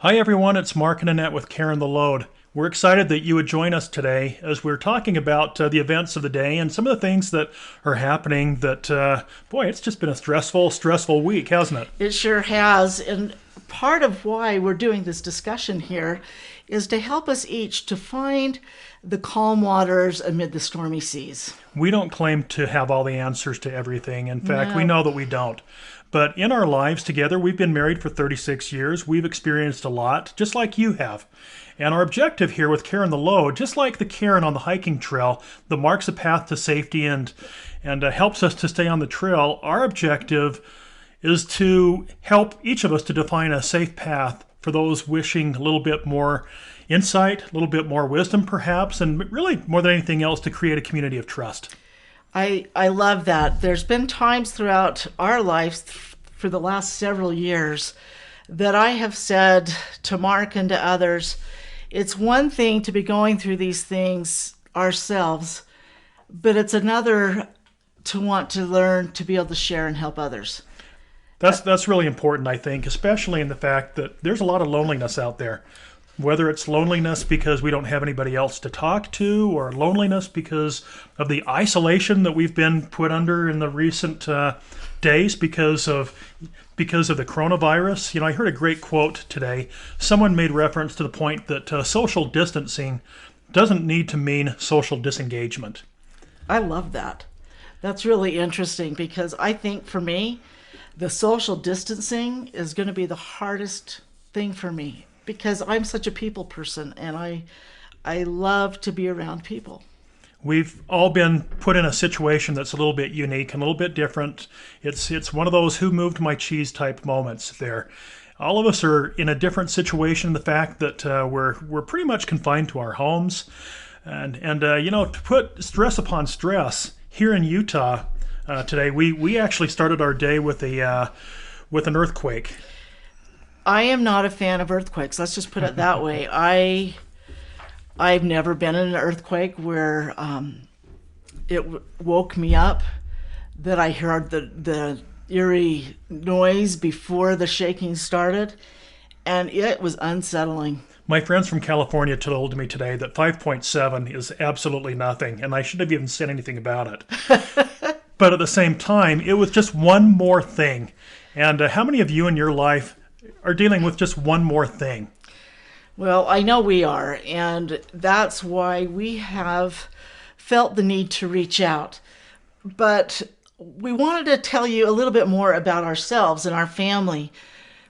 Hi everyone, it's Mark and Annette with Cairn the Load. We're excited that you would join us today as we're talking about the events of the day and some of the things that are happening that, boy, it's just been a stressful week, hasn't it? It sure has. And part of why we're doing this discussion here is to help us each to find the calm waters amid the stormy seas. We don't claim to have all the answers to everything. In fact, we No. know that we don't. But in our lives together, we've been married for 36 years. We've experienced a lot, just like you have. And our objective here with Cairn the Load, just like the cairn on the hiking trail that marks a path to safety and helps us to stay on the trail, our objective is to help each of us to define a safe path for those wishing a little bit more insight, a little bit more wisdom perhaps, and really more than anything else to create a community of trust. I love that. There's been times throughout our lives for the last several years that I have said to Mark and to others, it's one thing to be going through these things ourselves, but it's another to want to learn to be able to share and help others. That's really important, I think, especially in the fact that there's a lot of loneliness out there. Whether it's loneliness because we don't have anybody else to talk to, or loneliness because of the isolation that we've been put under in the recent days because of the coronavirus. You know, I heard a great quote today. Someone made reference to the point that social distancing doesn't need to mean social disengagement. I love that. That's really interesting because I think for me, the social distancing is going to be the hardest thing for me because I'm such a people person and I love to be around people. We've all been put in a situation that's a little bit unique and a little bit different. It's one of those who moved my cheese type moments there. All of us are in a different situation. The fact that we're pretty much confined to our homes, and you know, to put stress upon stress here in Utah today, we actually started our day with an earthquake. I am not a fan of earthquakes. Let's just put it that way. I've never been in an earthquake where woke me up, that I heard the eerie noise before the shaking started, and it was unsettling. My friends from California told me today that 5.7 is absolutely nothing, and I shouldn't have even said anything about it. But at the same time, it was just one more thing. And how many of you in your life are dealing with just one more thing? Well, I know we are, and that's why we have felt the need to reach out. But we wanted to tell you a little bit more about ourselves and our family.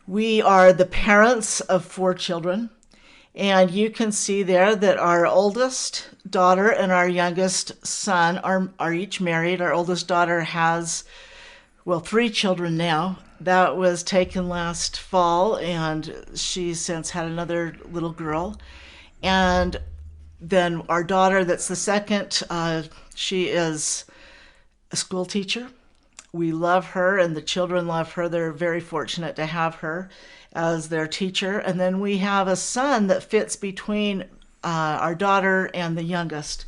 We are the parents of 4 children, and you can see there that our oldest daughter and our youngest son are each married. Our oldest daughter has, 3 children now. That was taken last fall, and she's since had another little girl. And then our daughter, that's the second, she is a school teacher. We love her, and the children love her. They're very fortunate to have her as their teacher. And then we have a son that fits between our daughter and the youngest.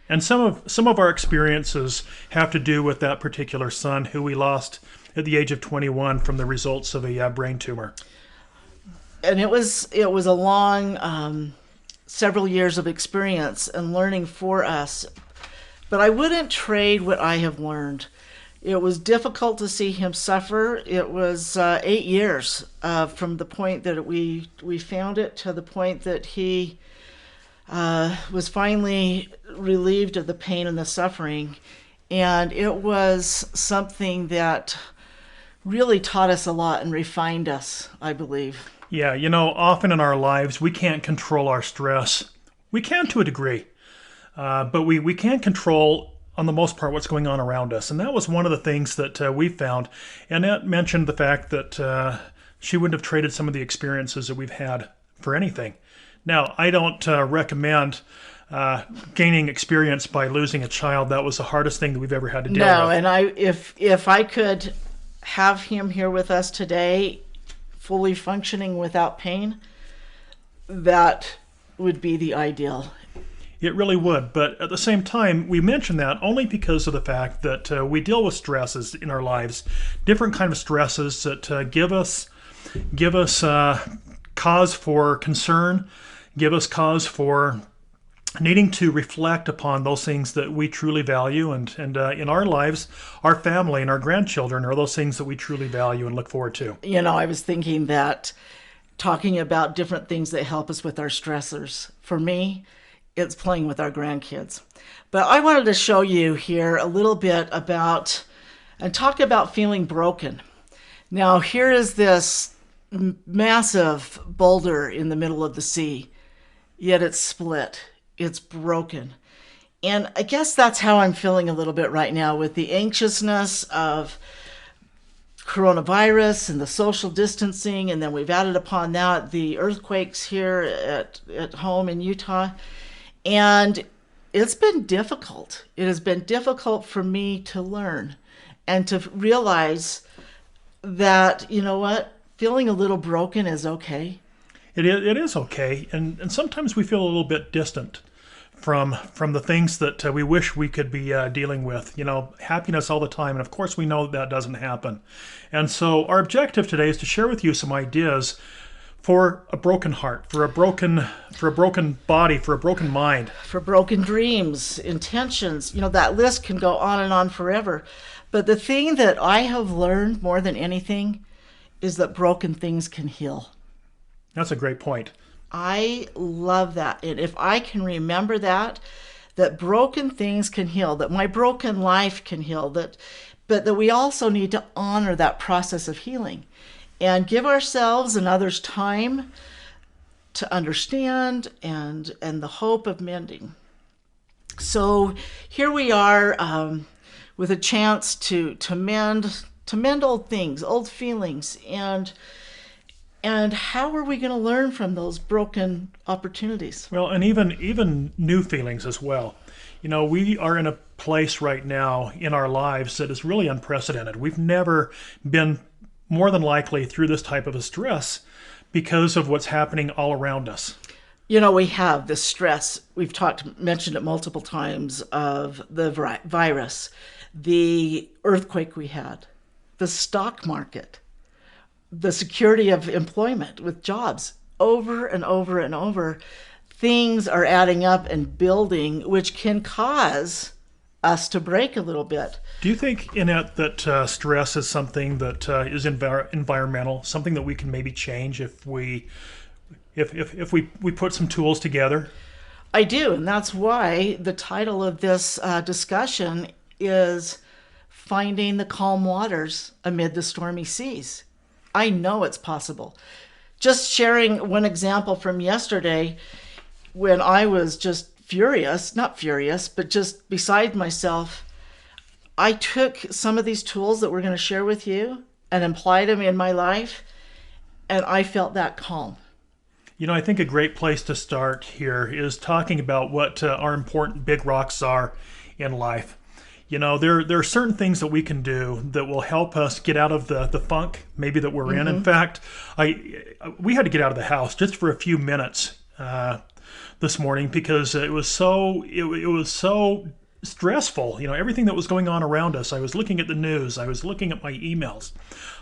And some of our experiences have to do with that particular son who we lost at the age of 21 from the results of a brain tumor. And it was a long several years of experience and learning for us. But I wouldn't trade what I have learned. It was difficult to see him suffer. It was 8 years from the point that we found it to the point that he was finally relieved of the pain and the suffering. And it was something that really taught us a lot and refined us, I believe. Yeah, you know, often in our lives, we can't control our stress. We can to a degree, but we can't control, on the most part, what's going on around us. And that was one of the things that we found. Annette mentioned the fact that she wouldn't have traded some of the experiences that we've had for anything. Now, I don't recommend gaining experience by losing a child. That was the hardest thing that we've ever had to deal with. No, and if I could have him here with us today, fully functioning without pain, that would be the ideal. It really would, but at the same time, we mention that only because of the fact that we deal with stresses in our lives, different kind of stresses that give us cause for concern, give us cause for needing to reflect upon those things that we truly value. And in our lives, our family and our grandchildren are those things that we truly value and look forward to. I was thinking that talking about different things that help us with our stressors, for me, it's playing with our grandkids. But I wanted to show you here a little bit about and talk about feeling broken. Now, here is this massive boulder in the middle of the sea, yet it's split. It's broken. And I guess that's how I'm feeling a little bit right now with the anxiousness of coronavirus and the social distancing. And then we've added upon that the earthquakes here at home in Utah. And it's been difficult. It has been difficult for me to learn and to realize that, feeling a little broken is okay. It is okay, and sometimes we feel a little bit distant from the things that we wish we could be dealing with. Happiness all the time, and of course we know that doesn't happen. And so our objective today is to share with you some ideas for a broken heart, for a broken body, for a broken mind, for broken dreams, intentions. That list can go on and on forever. But the thing that I have learned more than anything is that broken things can heal. That's a great point. I love that. And if I can remember that broken things can heal, that my broken life can heal, but that we also need to honor that process of healing and give ourselves and others time to understand and the hope of mending. So here we are with a chance to mend old things, old feelings, and how are we going to learn from those broken opportunities? Well, and even new feelings as well. We are in a place right now in our lives that is really unprecedented. We've never been more than likely through this type of a stress because of what's happening all around us. We have this stress. We've mentioned it multiple times of the virus, the earthquake we had, the stock market, the security of employment with jobs. Over and over and over, things are adding up and building, which can cause us to break a little bit. Do you think, Annette, that stress is something that is environmental, something that we can maybe change if we put some tools together? I do, and that's why the title of this discussion is Finding the Calm Waters Amid the Stormy Seas. I know it's possible. Just sharing one example from yesterday when I was just not furious, but just beside myself. I took some of these tools that we're going to share with you and applied them in my life, and I felt that calm. I think a great place to start here is talking about what our important big rocks are in life. There are certain things that we can do that will help us get out of the funk maybe that we're in. In fact, we had to get out of the house just for a few minutes this morning because it was so stressful. Everything that was going on around us. I was looking at the news. I was looking at my emails.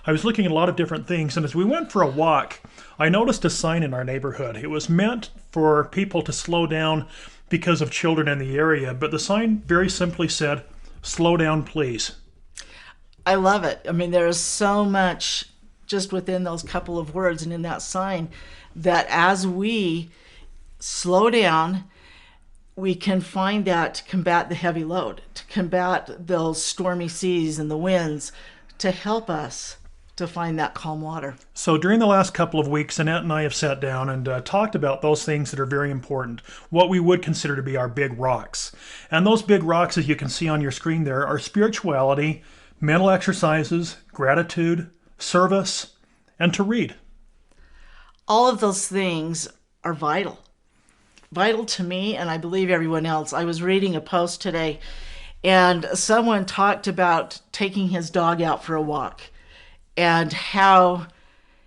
I was looking at a lot of different things. And as we went for a walk, I noticed a sign in our neighborhood. It was meant for people to slow down because of children in the area. But the sign very simply said, "Slow down, please." I love it. There is so much just within those couple of words and in that sign that as we slow down, we can find that to combat the heavy load, to combat those stormy seas and the winds, to help us to find that calm water. So during the last couple of weeks, Annette and I have sat down and talked about those things that are very important, what we would consider to be our big rocks. And those big rocks, as you can see on your screen there, are spirituality, mental exercises, gratitude, service, and to read. All of those things are vital to me, and I believe everyone else. I was reading a post today, and someone talked about taking his dog out for a walk and how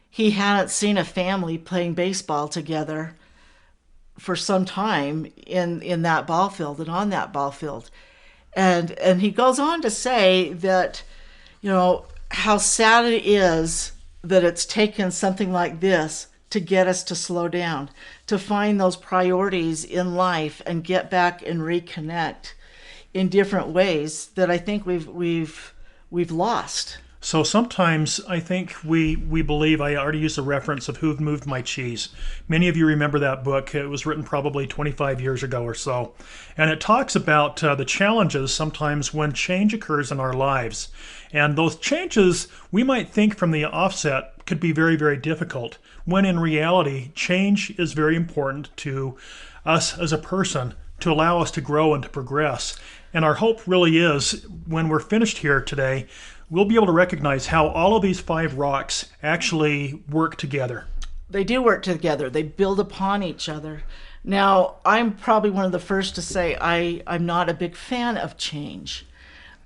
he hadn't seen a family playing baseball together for some time in that ball field and on that ball field. And he goes on to say that, how sad it is that it's taken something like this to get us to slow down, to find those priorities in life and get back and reconnect in different ways that I think we've lost. So sometimes I think we believe, I already used the reference of Who Moved My Cheese. Many of you remember that book. It was written probably 25 years ago or so. And it talks about the challenges sometimes when change occurs in our lives. And those changes we might think from the offset could be very, very difficult, when in reality, change is very important to us as a person to allow us to grow and to progress. And our hope really is, when we're finished here today, we'll be able to recognize how all of these 5 rocks actually work together. They do work together. They build upon each other. Now, I'm probably one of the first to say I'm not a big fan of change.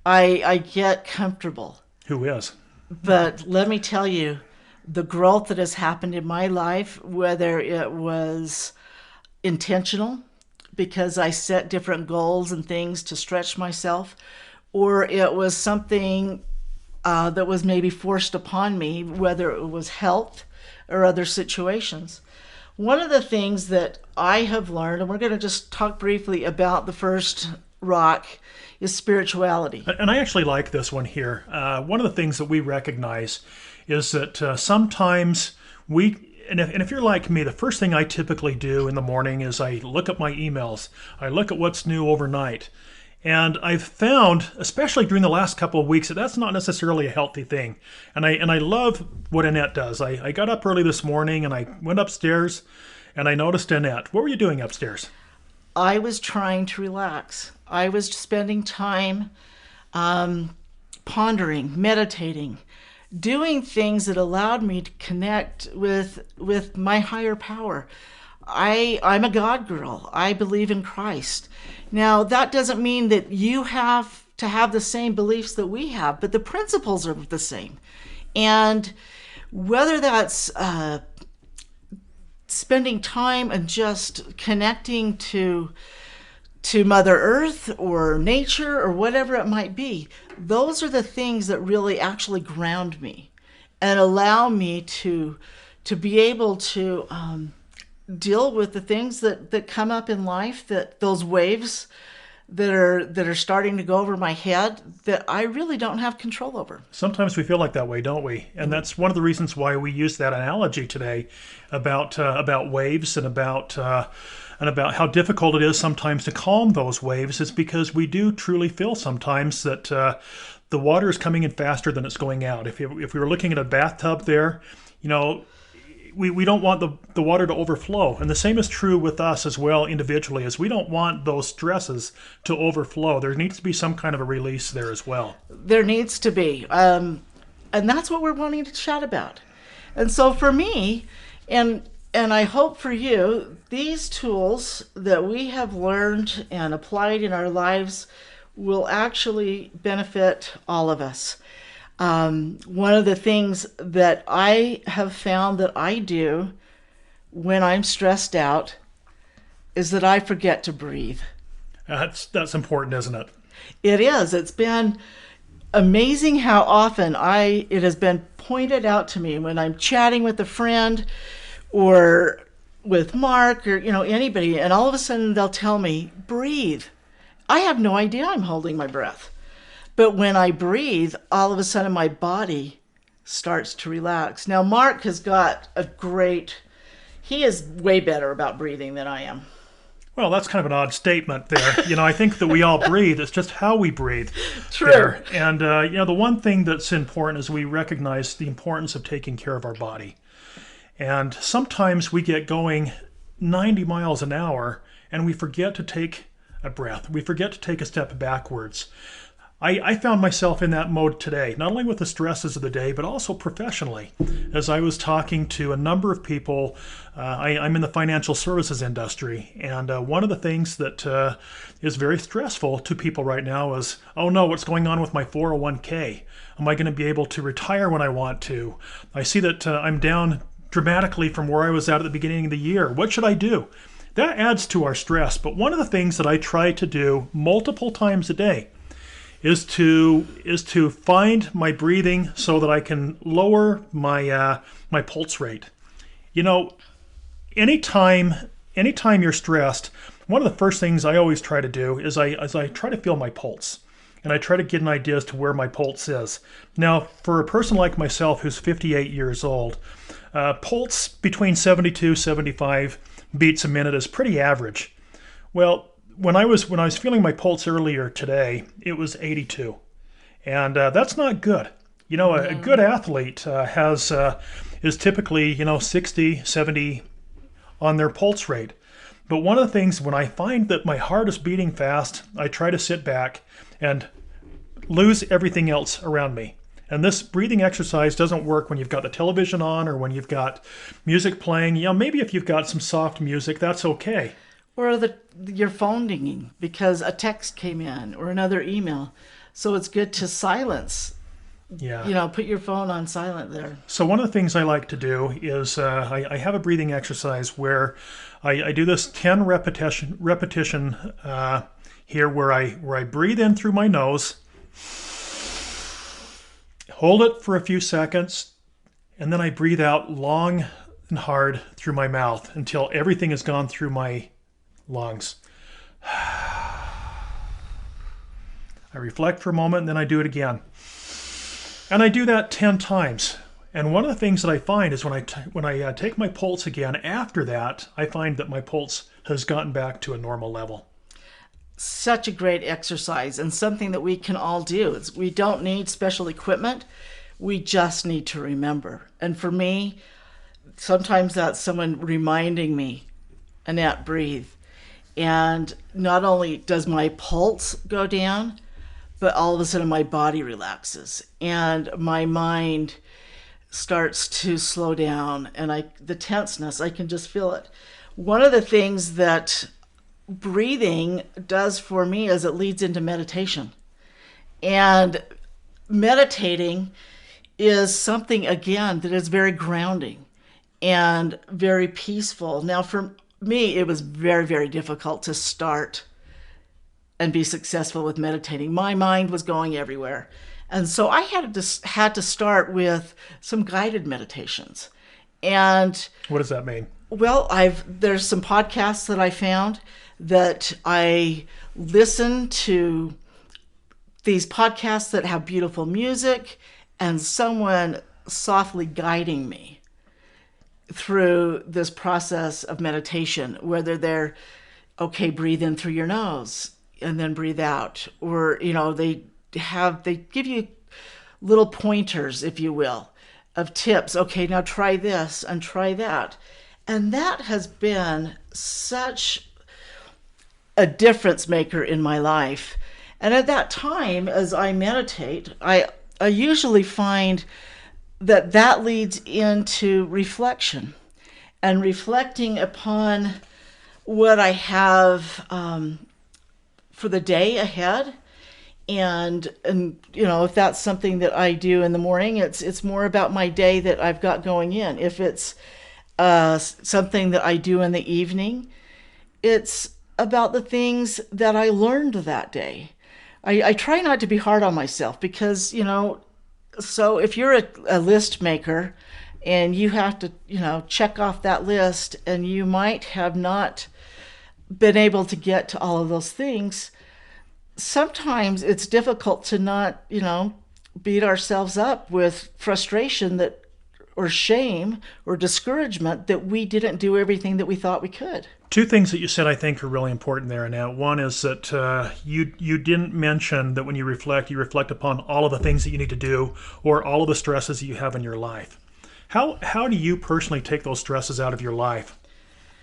I get comfortable. Who is? But let me tell you, the growth that has happened in my life, whether it was intentional, because I set different goals and things to stretch myself, or it was something that was maybe forced upon me, whether it was health or other situations. One of the things that I have learned, and we're going to just talk briefly about the first rock, is spirituality. And I actually like this one here. One of the things that we recognize is that sometimes and if you're like me, the first thing I typically do in the morning is I look at my emails. I look at what's new overnight. And I've found, especially during the last couple of weeks, that that's not necessarily a healthy thing. And I love what Annette does. I got up early this morning and I went upstairs and I noticed Annette. What were you doing upstairs? I was trying to relax. I was spending time pondering, meditating, doing things that allowed me to connect with my higher power. I'm a God girl. I believe in Christ. Now, that doesn't mean that you have to have the same beliefs that we have, but the principles are the same. And whether that's spending time and just connecting to Mother Earth or nature or whatever it might be, those are the things that really actually ground me and allow me to be able to deal with the things that come up in life, that those waves that are starting to go over my head that I really don't have control over. Sometimes we feel like that way, don't we? And that's one of the reasons why we use that analogy today about waves and about how difficult it is sometimes to calm those waves. Is because we do truly feel sometimes that the water is coming in faster than it's going out. If we were looking at a bathtub there, we don't want the water to overflow. And the same is true with us as well individually, as we don't want those stresses to overflow. There needs to be some kind of a release there as well. There needs to be. And that's what we're wanting to chat about. And so for me, and I hope for you, these tools that we have learned and applied in our lives will actually benefit all of us. One of the things that I have found that I do when I'm stressed out is that I forget to breathe. That's important, isn't it? It is. It's been amazing how often it has been pointed out to me when I'm chatting with a friend or with Mark or anybody, and all of a sudden they'll tell me, breathe. I have no idea I'm holding my breath. But when I breathe, all of a sudden my body starts to relax. Now, Mark has got he is way better about breathing than I am. Well, that's kind of an odd statement there. I think that we all breathe. It's just how we breathe. True. There. And, the one thing that's important is we recognize the importance of taking care of our body. And sometimes we get going 90 miles an hour and we forget to take a breath. We forget to take a step backwards. I found myself in that mode today, not only with the stresses of the day, but also professionally. As I was talking to a number of people, I'm in the financial services industry, and one of the things that is very stressful to people right now is, oh no, what's going on with my 401k? Am I going to be able to retire when I want to? I see that I'm down dramatically from where I was at the beginning of the year. What should I do? That adds to our stress, but one of the things that I try to do multiple times a day is to find my breathing so that I can lower my pulse rate. You know, anytime anytime you're stressed, one of the first things I always try to do is I try to feel my pulse. And I try to get an idea as to where my pulse is. Now, for a person like myself who's 58 years old, pulse between 72, 75 beats a minute is pretty average. Well, when I was feeling my pulse earlier today, it was 82, and that's not good. You know, a good athlete has is typically 60, 70 on their pulse rate. But one of the things, when I find that my heart is beating fast, I try to sit back and lose everything else around me. And this breathing exercise doesn't work when you've got the television on or when you've got music playing. Maybe if you've got some soft music, that's okay. Or your phone dinging because a text came in or another email. So it's good to silence. Yeah. Put your phone on silent there. So one of the things I like to do is I have a breathing exercise where I do this 10 repetition here where I breathe in through my nose, hold it for a few seconds, and then I breathe out long and hard through my mouth until everything has gone through my lungs. I reflect for a moment and then I do it again. And I do that 10 times. And one of the things that I find is when I take my pulse again after that, I find that my pulse has gotten back to a normal level. Such a great exercise and something that we can all do. We don't need special equipment. We just need to remember. And for me, sometimes that's someone reminding me, Annette, breathe. And not only does my pulse go down, but all of a sudden my body relaxes and my mind starts to slow down, and the tenseness, I can just feel it. One of the things that breathing does for me is it leads into meditation. And meditating is something, again, that is very grounding and very peaceful. Now, for me, it was very, very difficult to start and be successful with meditating. My mind was going everywhere. And so I had to start with some guided meditations. And what does that mean? Well, there's some podcasts that I found that I listen to, these podcasts that have beautiful music and someone softly guiding me through this process of meditation, whether they're, okay, breathe in through your nose and then breathe out, or, they give you little pointers, if you will, of tips. Okay, now try this and try that. And that has been such a difference maker in my life. And at that time, as I meditate, I usually find that leads into reflection and reflecting upon what I have for the day ahead. And if that's something that I do in the morning, it's more about my day that I've got going in. If it's something that I do in the evening, it's about the things that I learned that day. I try not to be hard on myself because, so if you're a list maker and you have to, check off that list and you might have not been able to get to all of those things, sometimes it's difficult to not, beat ourselves up with frustration or shame or discouragement that we didn't do everything that we thought we could. Two things that you said I think are really important there, Annette. One is that you didn't mention that when you reflect upon all of the things that you need to do or all of the stresses that you have in your life. How do you personally take those stresses out of your life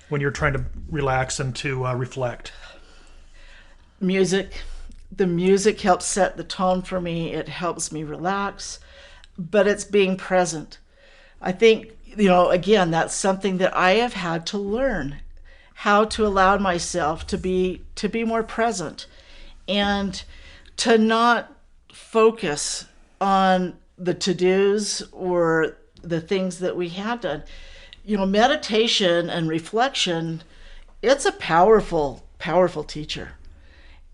when you're trying to relax and to reflect? Music. The music helps set the tone for me. It helps me relax, but it's being present. I think, again, that's something that I have had to learn, how to allow myself to be more present and to not focus on the to-dos or the things that we have done. Meditation and reflection, it's a powerful, powerful teacher.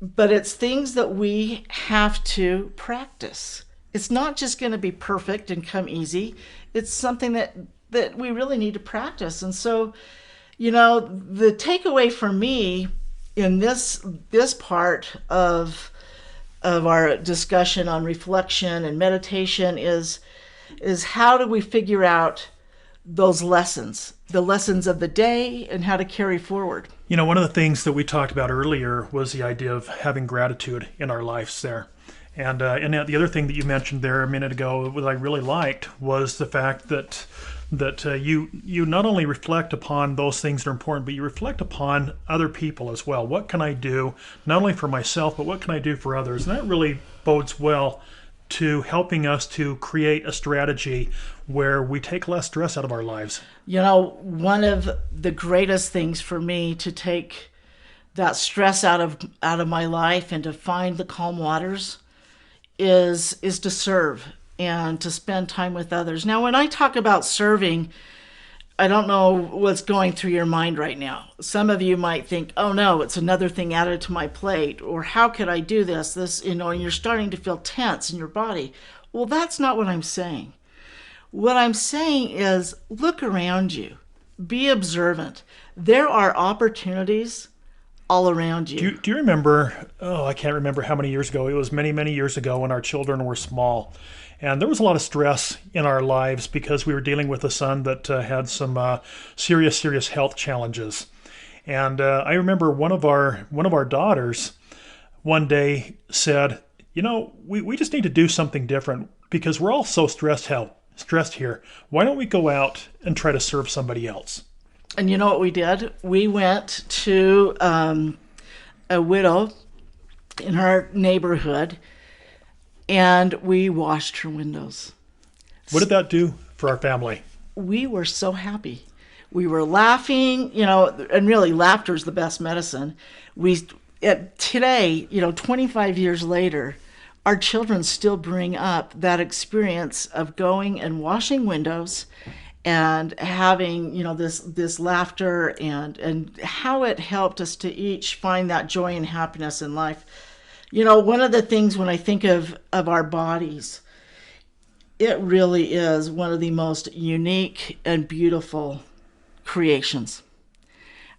But it's things that we have to practice. It's not just going to be perfect and come easy. It's something that that we really need to practice. And so, the takeaway for me in this part of our discussion on reflection and meditation is how do we figure out those lessons, the lessons of the day, and how to carry forward. One of the things that we talked about earlier was the idea of having gratitude in our lives there. And the other thing that you mentioned there a minute ago, what I really liked, was the fact that you not only reflect upon those things that are important, but you reflect upon other people as well. What can I do, not only for myself, but what can I do for others? And that really bodes well to helping us to create a strategy where we take less stress out of our lives. One of the greatest things for me to take that stress out of my life and to find the calm waters is to serve and to spend time with others. Now, when I talk about serving, I don't know what's going through your mind right now. Some of you might think, oh no, it's another thing added to my plate, or how could I do this? And you're starting to feel tense in your body. Well, that's not what I'm saying. What I'm saying is look around you, be observant. There are opportunities all around you. Do you remember, I can't remember how many years ago, it was many, many years ago when our children were small. And there was a lot of stress in our lives because we were dealing with a son that had some serious health challenges. And I remember one of our daughters one day said, we just need to do something different because we're all so stressed here. Why don't we go out and try to serve somebody else? And you know what we did? We went to a widow in our neighborhood, and we washed her windows. What did that do for our family? We were so happy. We were laughing, and really laughter is the best medicine. Today, 25 years later, our children still bring up that experience of going and washing windows and having, this laughter and how it helped us to each find that joy and happiness in life. One of the things when I think of our bodies, it really is one of the most unique and beautiful creations.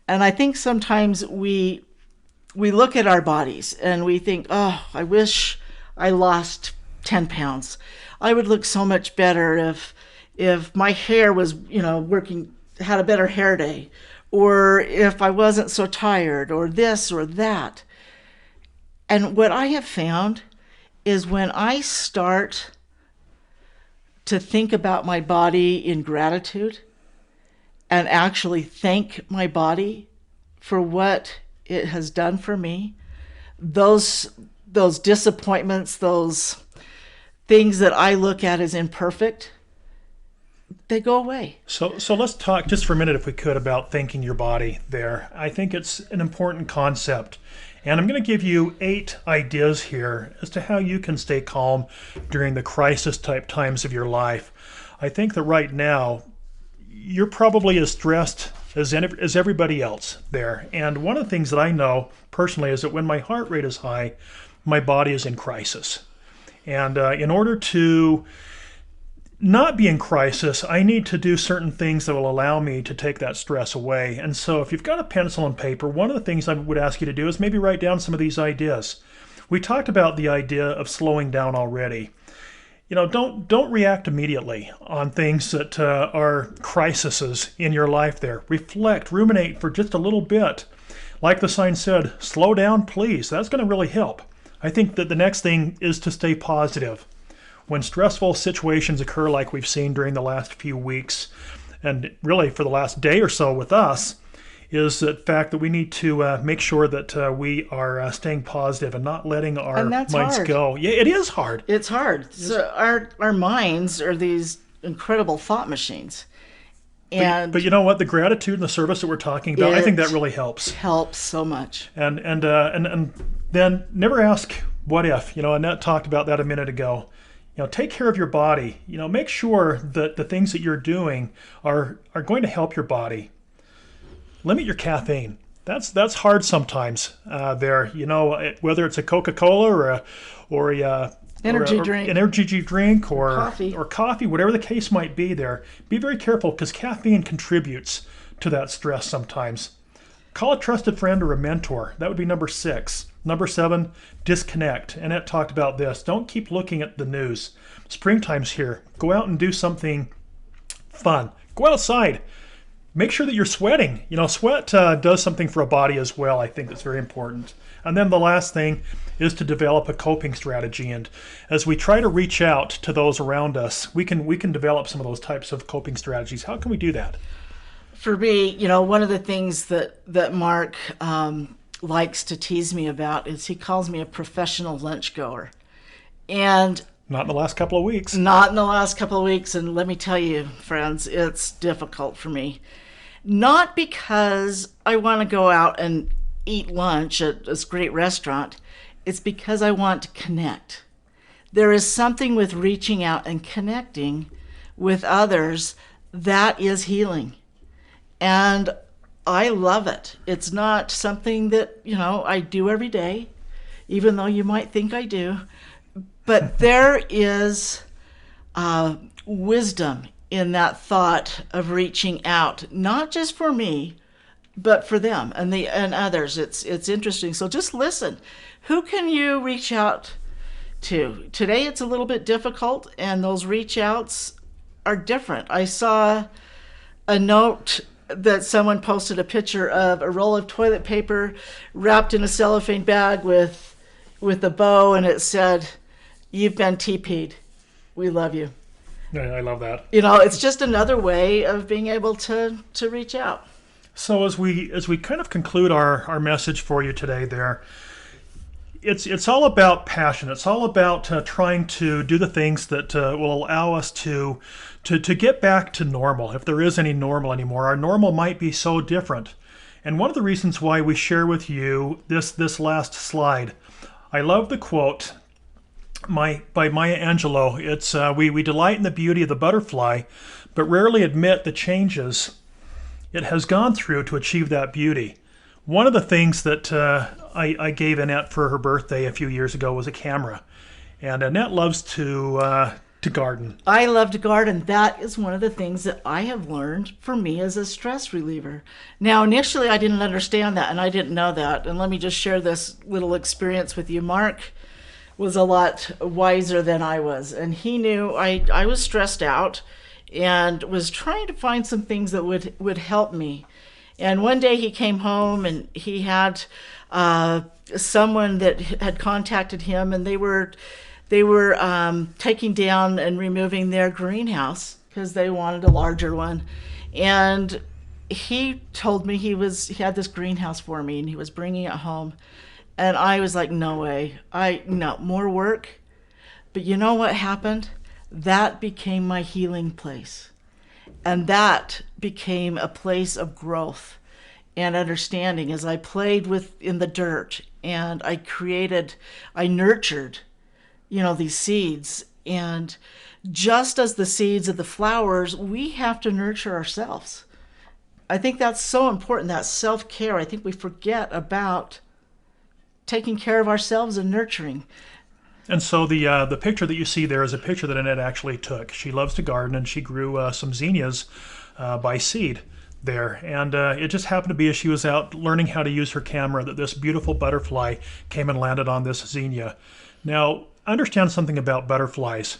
And I think sometimes we look at our bodies and we think, oh, I wish I lost 10 pounds. I would look so much better if my hair was, had a better hair day, or if I wasn't so tired, or this or that. And what I have found is when I start to think about my body in gratitude and actually thank my body for what it has done for me, those disappointments, those things that I look at as imperfect, they go away. So let's talk just for a minute, if we could, about thanking your body there. I think it's an important concept. And I'm going to give you 8 ideas here as to how you can stay calm during the crisis type times of your life. I think that right now, you're probably as stressed as everybody else there. And one of the things that I know personally is that when my heart rate is high, my body is in crisis. And in order to not be in crisis, I need to do certain things that will allow me to take that stress away. And so if you've got a pencil and paper, one of the things I would ask you to do is maybe write down some of these ideas. We talked about the idea of slowing down already. Don't react immediately on things that are crises in your life there. Reflect, ruminate for just a little bit. Like the sign said, slow down, please. That's going to really help. I think that the next thing is to stay positive. When stressful situations occur like we've seen during the last few weeks, and really for the last day or so with us, is the fact that we need to make sure that we are staying positive and not letting our minds hard. go. Yeah, it is hard. It's hard. So our minds are these incredible thought machines. And but you know what? The gratitude and the service that we're talking about, I think that really helps. Helps so much. And then never ask what if. Annette talked about that a minute ago. Take care of your body. Make sure that the things that you're doing are going to help your body. Limit your caffeine. That's hard sometimes. Whether it's a Coca-Cola or a Energy or drink. an energy drink Coffee. or coffee, whatever the case might be there, be very careful because caffeine contributes to that stress sometimes. Call a trusted friend or a mentor. That would be number 6. Number 7, disconnect. Annette talked about this. Don't keep looking at the news. Springtime's here. Go out and do something fun. Go outside. Make sure that you're sweating. You know, sweat does something for a body as well. I think that's very important. And then the last thing is to develop a coping strategy. And as we try to reach out to those around us, we can develop some of those types of coping strategies. How can we do that? For me, you know, one of the things that Mark likes to tease me about is he calls me a professional lunch goer. And Not in the last couple of weeks. not in the last couple of weeks. And let me tell you, friends, it's difficult for me. Not because I want to go out and eat lunch at this great restaurant. It's because I want to connect. There is something with reaching out and connecting with others that is healing. And I love it. It's not something that, you know, I do every day, even though you might think I do. But there is wisdom in that thought of reaching out, not just for me, but for them and others. It's interesting. So just listen. Who can you reach out to? Today it's a little bit difficult, and those reach outs are different. I saw a note that someone posted a picture of a roll of toilet paper wrapped in a cellophane bag with a bow, and it said, "You've been TP'd. We love you." Yeah, I love that. You know, it's just another way of being able to reach out. So as we kind of conclude our message for you today there, it's all about passion. It's all about trying to do the things that will allow us to get back to normal, if there is any normal anymore. Our normal might be so different. And one of the reasons why we share with you this last slide, I love the quote by Maya Angelou. It's we delight in the beauty of the butterfly, but rarely admit the changes it has gone through to achieve that beauty. One of the things that I gave Annette for her birthday a few years ago was a camera. And Annette loves to garden. I love to garden. That is one of the things that I have learned for me as a stress reliever. Now, initially, I didn't understand that, and I didn't know that. And let me just share this little experience with you. Mark was a lot wiser than I was, and he knew I was stressed out and was trying to find some things that would help me. And one day he came home, and he had someone that had contacted him, and they were taking down and removing their greenhouse because they wanted a larger one. And he told me he had this greenhouse for me, and he was bringing it home. And I was like, no way. No, more work. But you know what happened? That became my healing place. And that became a place of growth and understanding as I played in the dirt, and I nurtured, these seeds. And just as the seeds of the flowers, we have to nurture ourselves. I think that's so important, that self-care. I think we forget about taking care of ourselves and nurturing. And so the picture that you see there is a picture that Annette actually took. She loves to garden, and she grew some zinnias by seed there. And it just happened to be as she was out learning how to use her camera that this beautiful butterfly came and landed on this zinnia. Now, understand something about butterflies.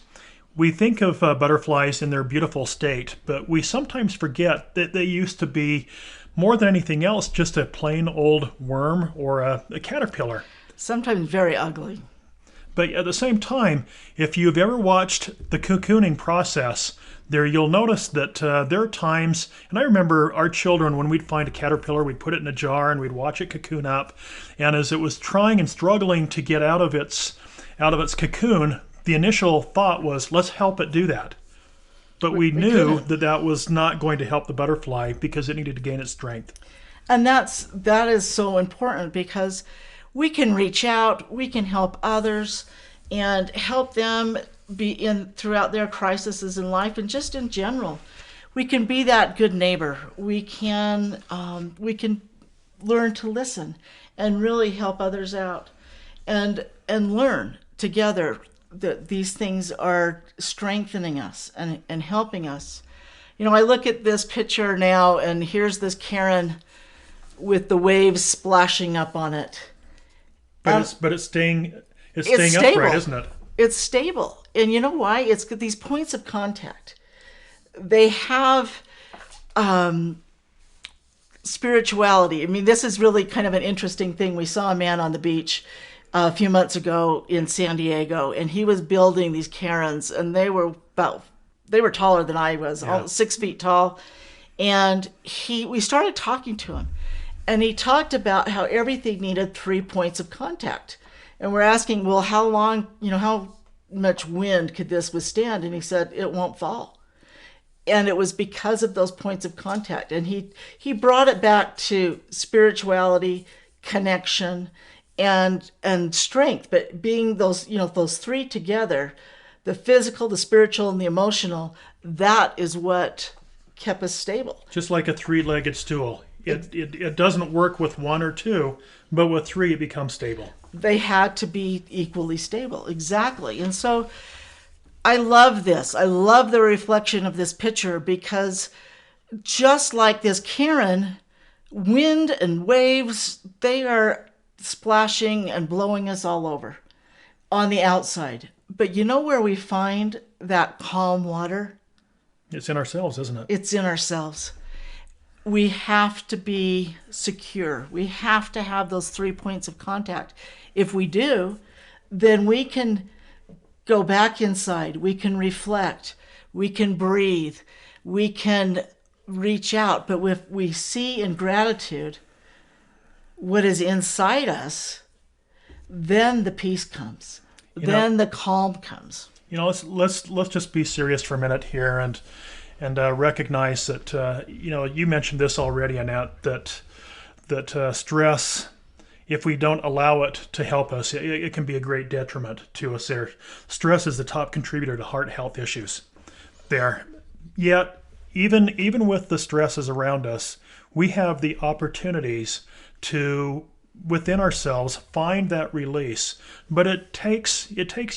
We think of butterflies in their beautiful state, but we sometimes forget that they used to be, more than anything else, just a plain old worm or a caterpillar. Sometimes very ugly. But at the same time, if you've ever watched the cocooning process, there you'll notice that there are times, and I remember our children, when we'd find a caterpillar, we'd put it in a jar and we'd watch it cocoon up. And as it was trying and struggling to get out of its cocoon, the initial thought was, let's help it do that. But we knew that was not going to help the butterfly because it needed to gain its strength. And that is so important, because we can reach out, we can help others, and help them be throughout their crises in life, and just in general. We can be that good neighbor. We can learn to listen and really help others out, and learn together that these things are strengthening us and helping us. You know, I look at this picture now, and here's this cairn with the waves splashing up on it. But it's staying Stable. upright, isn't it? It's stable. And you know why? It's these points of contact. They have spirituality. I mean, this is really kind of an interesting thing. We saw a man on the beach a few months ago in San Diego, and he was building these cairns, and they were taller than I was, 6 feet tall. And we started talking to him, and he talked about how everything needed 3 points of contact. And we're asking, well, how long, how much wind could this withstand? And he said, it won't fall. And it was because of those points of contact. And he brought it back to spirituality, connection, and strength. But being those three together, the physical, the spiritual, and the emotional, that is what kept us stable. Just like a three-legged stool. It doesn't work with one or two, but with three it becomes stable. They had to be equally stable. Exactly. And so I love this. I love the reflection of this picture, because just like this cairn, wind and waves, they are splashing and blowing us all over on the outside. But you know where we find that calm water? It's in ourselves, isn't it? It's in ourselves. We have to be secure. We have to have those 3 points of contact. If we do, then we can go back inside. We can reflect. We can breathe. We can reach out. But if we see in gratitude what is inside us, then the peace comes. Then the calm comes. Let's just be serious for a minute here and recognize that you mentioned this already, Annette, that stress, if we don't allow it to help us, it can be a great detriment to us. There, stress is the top contributor to heart health issues. There, yet even with the stresses around us, we have the opportunities to, within ourselves, find that release. But it takes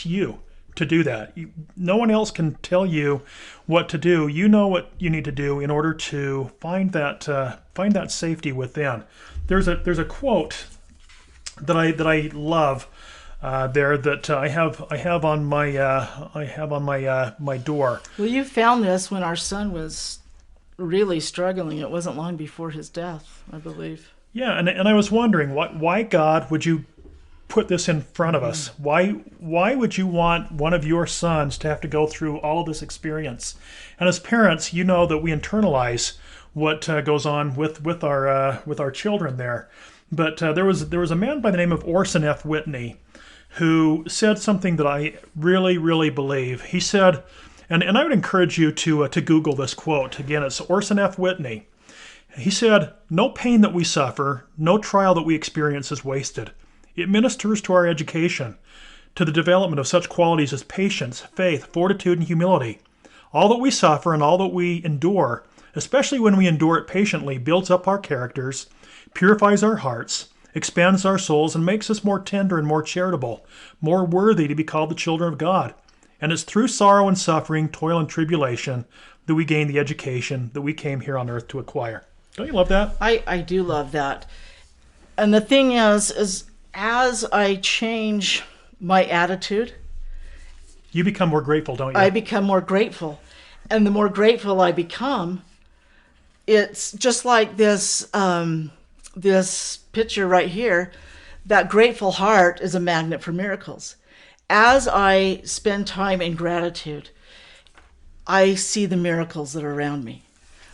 you to do that. No one else can tell you what to do. You know what you need to do in order to find that safety within. There's a quote that I love there that I have on my door. Well, you found this when our son was really struggling. It wasn't long before his death, I believe. Yeah, and I was wondering why God would you put this in front of us? Why would you want one of your sons to have to go through all of this experience? And as parents, you know that we internalize what goes on with our children there. But there was a man by the name of Orson F. Whitney who said something that I really, really believe. He said, and I would encourage you to Google this quote. Again, it's Orson F. Whitney. He said, "No pain that we suffer, no trial that we experience is wasted. It ministers to our education, to the development of such qualities as patience, faith, fortitude, and humility. All that we suffer and all that we endure, especially when we endure it patiently, builds up our characters, purifies our hearts, expands our souls, and makes us more tender and more charitable, more worthy to be called the children of God. And it's through sorrow and suffering, toil and tribulation, that we gain the education that we came here on earth to acquire." Don't you love that? I do love that. And the thing is as I change my attitude, You become more grateful, don't you? I become more grateful. And the more grateful I become, it's just like this this picture right here. That grateful heart is a magnet for miracles. As I spend time in gratitude, I see the miracles that are around me.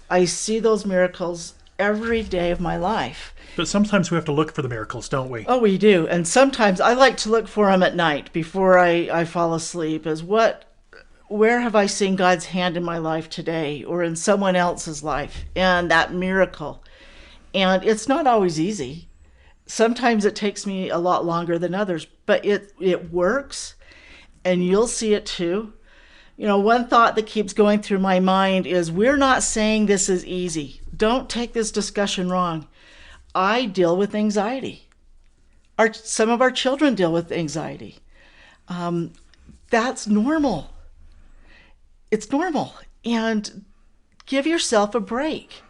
I see those miracles every day of my life. But sometimes we have to look for the miracles, don't we? Oh, we do. And sometimes I like to look for them at night before I fall asleep. Where have I seen God's hand in my life today or in someone else's life? And that miracle. And it's not always easy. Sometimes it takes me a lot longer than others, but it works, and you'll see it too. One thought that keeps going through my mind is, we're not saying this is easy. Don't take this discussion wrong. I deal with anxiety. Some of our children deal with anxiety. That's normal. It's normal. And give yourself a break.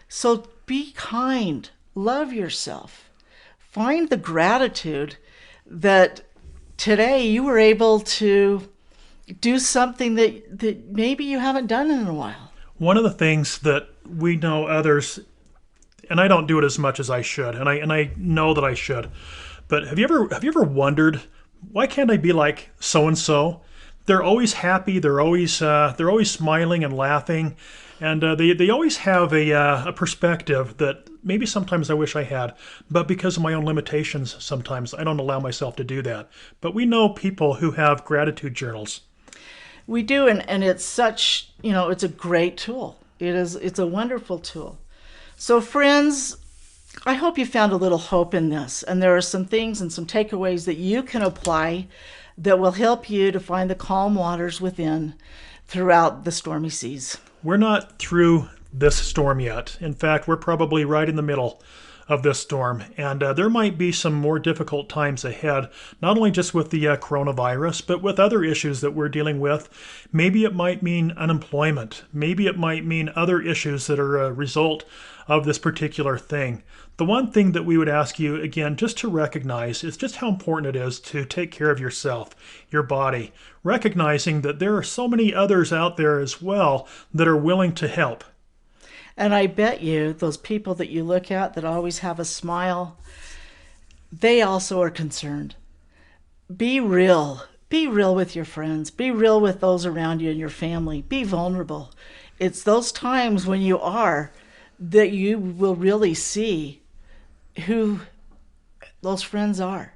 So be kind, love yourself, find the gratitude that today you were able to do something that maybe you haven't done in a while. One of the things that we know others, and I don't do it as much as I should, and I know that I should, but have you ever wondered, why can't I be like so and so? They're always happy. They're always smiling and laughing, and they always have a perspective that maybe sometimes I wish I had, but because of my own limitations, sometimes I don't allow myself to do that. But we know people who have gratitude journals. We do, and it's such, it's a great tool. It's a wonderful tool. So friends, I hope you found a little hope in this, and there are some things and some takeaways that you can apply that will help you to find the calm waters within throughout the stormy seas. We're not through this storm yet. In fact, we're probably right in the middle of this storm, and there might be some more difficult times ahead, not only just with the coronavirus, but with other issues that we're dealing with. Maybe it might mean unemployment. Maybe it might mean other issues that are a result of this particular thing. The one thing that we would ask you, again, just to recognize is just how important it is to take care of yourself, your body, recognizing that there are so many others out there as well that are willing to help. And I bet you those people that you look at that always have a smile, they also are concerned. Be real. Be real with your friends. Be real with those around you and your family. Be vulnerable. It's those times when you are that you will really see who those friends are.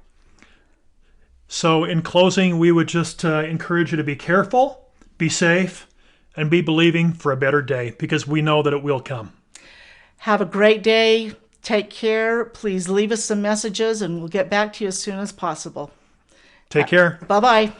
So in closing, we would just encourage you to be careful, be safe, and be believing for a better day, because we know that it will come. Have a great day. Take care. Please leave us some messages and we'll get back to you as soon as possible. Take care. Bye-bye.